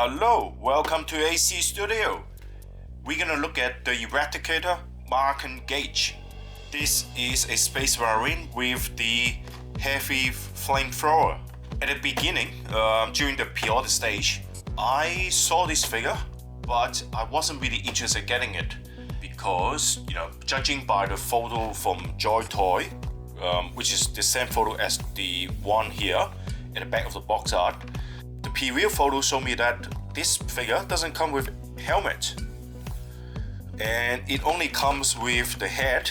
Hello, welcome to AC Studio. We're gonna look at the Eradicator Marcen Gage. This is a Space Marine with the heavy flamethrower. At the beginning, during the pre-order stage, I saw this figure, but I wasn't really interested in getting it because, judging by the photo from Joytoy, which is the same photo as the one here at the back of the box art, the preview photo showed me that this figure doesn't come with helmet, and it only comes with the head,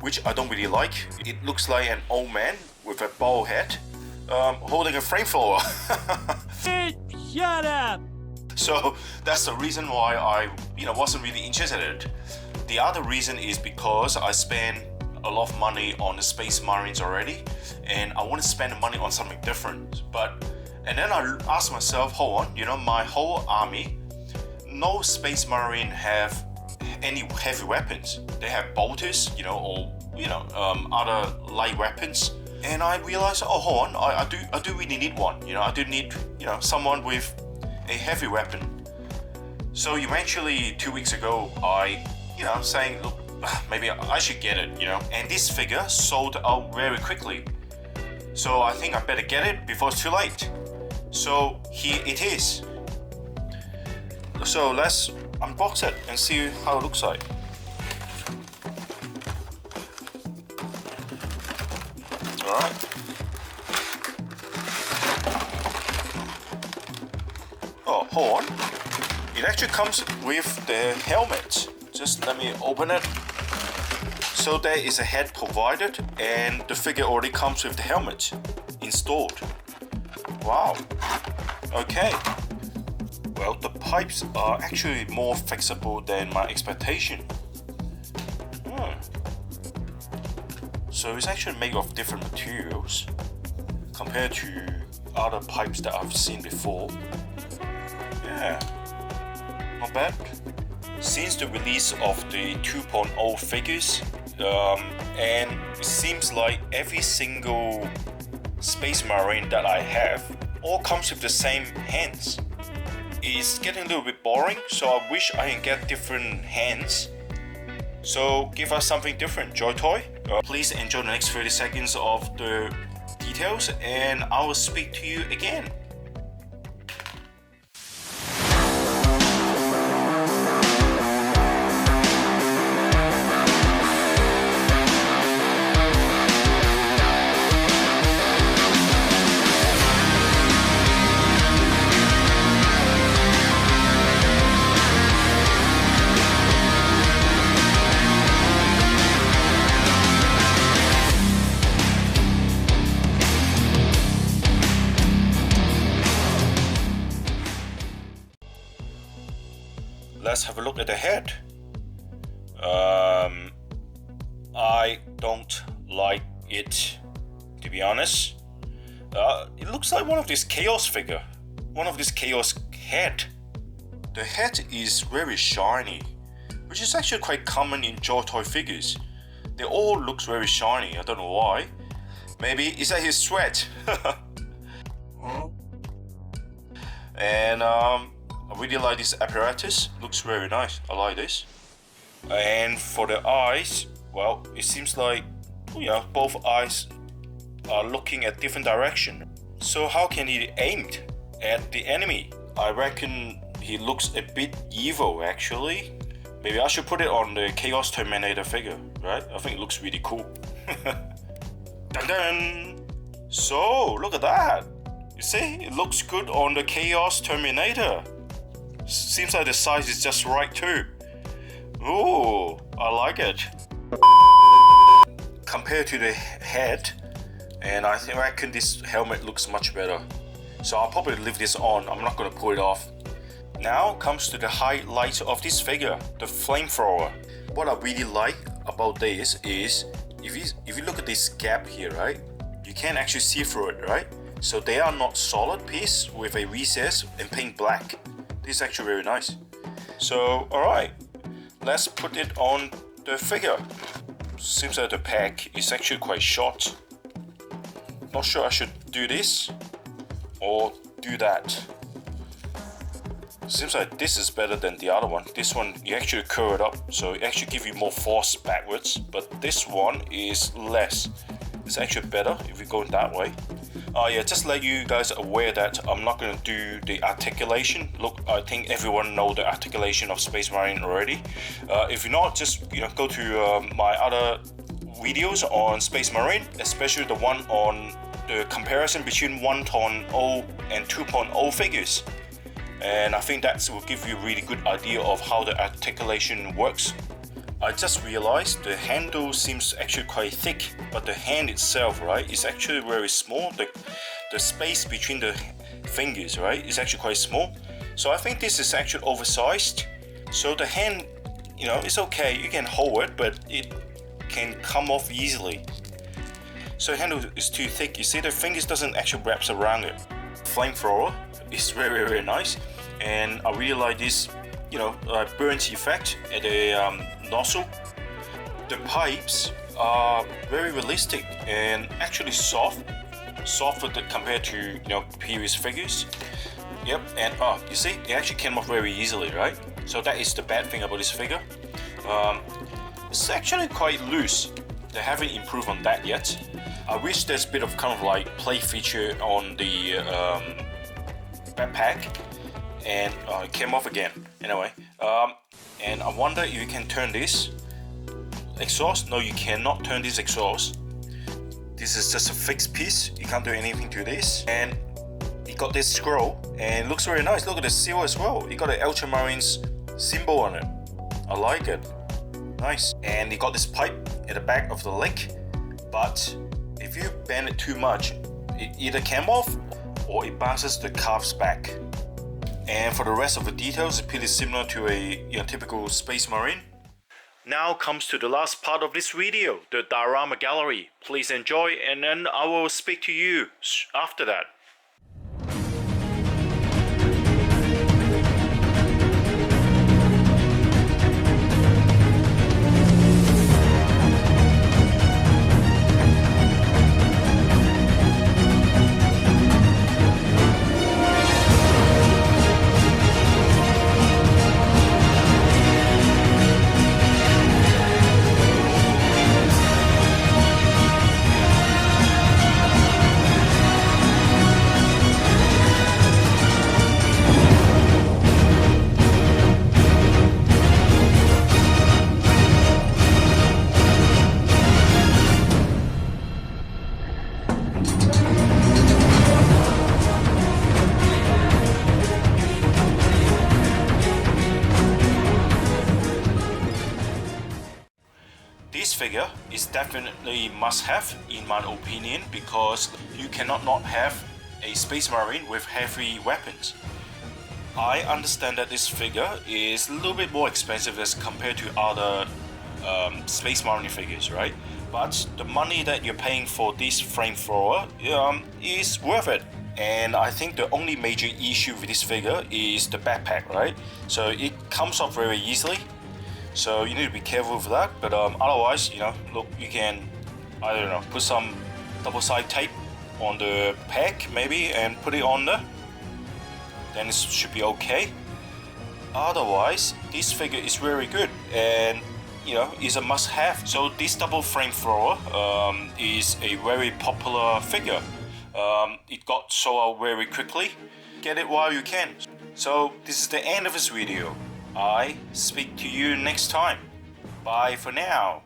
which I don't really like. It looks like an old man with a bald head, holding a flamethrower. Shut up! So that's the reason why I, wasn't really interested in it. The other reason is because I spent a lot of money on the Space Marines already, and I want to spend the money on something different. And then I asked myself, hold on, my whole army, no Space Marine have any heavy weapons. They have bolters, or other light weapons. And I realized, hold on, I do really need one. I do need, someone with a heavy weapon. So eventually 2 weeks ago, I, saying, look, maybe I should get it, And this figure sold out very quickly. So I think I better get it before it's too late. So here it is. So let's unbox it and see how it looks like. Alright. Oh, hold on. It actually comes with the helmet. Just let me open it. So there is a head provided, and the figure already comes with the helmet installed. Wow. Okay. Well, the pipes are actually more flexible than my expectation. So it's actually made of different materials compared to other pipes that I've seen before. Yeah, not bad. Since the release of the 2.0 figures, and it seems like every single Space Marine that I have all comes with the same hands. It's getting a little bit boring, so I wish I can get different hands. So give us something different, Joytoy. Please enjoy the next 30 seconds of the details, and I will speak to you again. Let's have a look at the head. I don't like it, to be honest. It looks like one of this chaos figure, one of this chaos head. The head is very shiny, which is actually quite common in Joytoy figures. They all look very shiny. I don't know why. Maybe is that his sweat? And I really like this apparatus. Looks very nice. I like this. And for the eyes, well, it seems like both eyes are looking at different direction. So how can he aim at the enemy? I reckon he looks a bit evil actually. Maybe I should put it on the Chaos Terminator figure, right? I think it looks really cool. Dun dun! So look at that. You see, it looks good on the Chaos Terminator. Seems like the size is just right too. Ooh, I like it. Compared to the head, and I reckon this helmet looks much better. So I'll probably leave this on. I'm not gonna pull it off. Now comes to the highlight of this figure, the flamethrower. What I really like about this is, if you look at this gap here, right? You can actually see through it, right? So they are not solid piece with a recess and paint black. This is actually very nice. So, alright, let's put it on the figure. Seems like the pack is actually quite short. Not sure I should do this or do that. Seems like this is better than the other one. This one, you actually curl it up, so it actually gives you more force backwards, but this one is less. It's actually better if you go that way. Yeah, just let you guys aware that I'm not going to do the articulation. Look, I think everyone know the articulation of Space Marine already. If you're not, just go to my other videos on Space Marine, especially the one on the comparison between 1.0 and 2.0 figures. And I think that will give you a really good idea of how the articulation works. I just realized the handle seems actually quite thick, but the hand itself, right, is actually very small. The space between the fingers, right, is actually quite small. So I think this is actually oversized. So the hand, it's okay, you can hold it, but it can come off easily. So the handle is too thick. You see, the fingers doesn't actually wrap around it. Flamethrower is very, very nice, and I really like this, burnt effect at the nozzle. The pipes are very realistic and actually softer compared to previous figures. Yep, and you see, it actually came off very easily, right? So that is the bad thing about this figure. It's actually quite loose. They haven't improved on that yet. I wish there's a bit of kind of like play feature on the backpack, and it came off again. Anyway, and I wonder if you can turn this exhaust. No, you cannot turn this exhaust. This is just a fixed piece. You can't do anything to this. And you got this scroll, and it looks very nice. Look at the seal as well. You got the Ultramarines symbol on it. I like it. Nice. And you got this pipe at the back of the leg, but if you bend it too much, it either came off or it bounces the calves back. And for the rest of the details, it's pretty similar to a typical Space Marine. Now comes to the last part of this video, the Diorama gallery. Please enjoy, and then I will speak to you after that. This figure is definitely must-have in my opinion, because you cannot not have a Space Marine with heavy weapons. I understand that this figure is a little bit more expensive as compared to other Space Marine figures, right? But the money that you're paying for this Flamethrower is worth it. And I think the only major issue with this figure is the backpack, right? So it comes off very easily. So you need to be careful with that, but otherwise, look, you can, I don't know, put some double-side tape on the pack maybe and put it on there. Then it should be okay. Otherwise, this figure is very good and is a must-have. So this double Flamethrower is a very popular figure. It got sold out very quickly. Get it while you can. So this is the end of this video. I speak to you next time. Bye for now.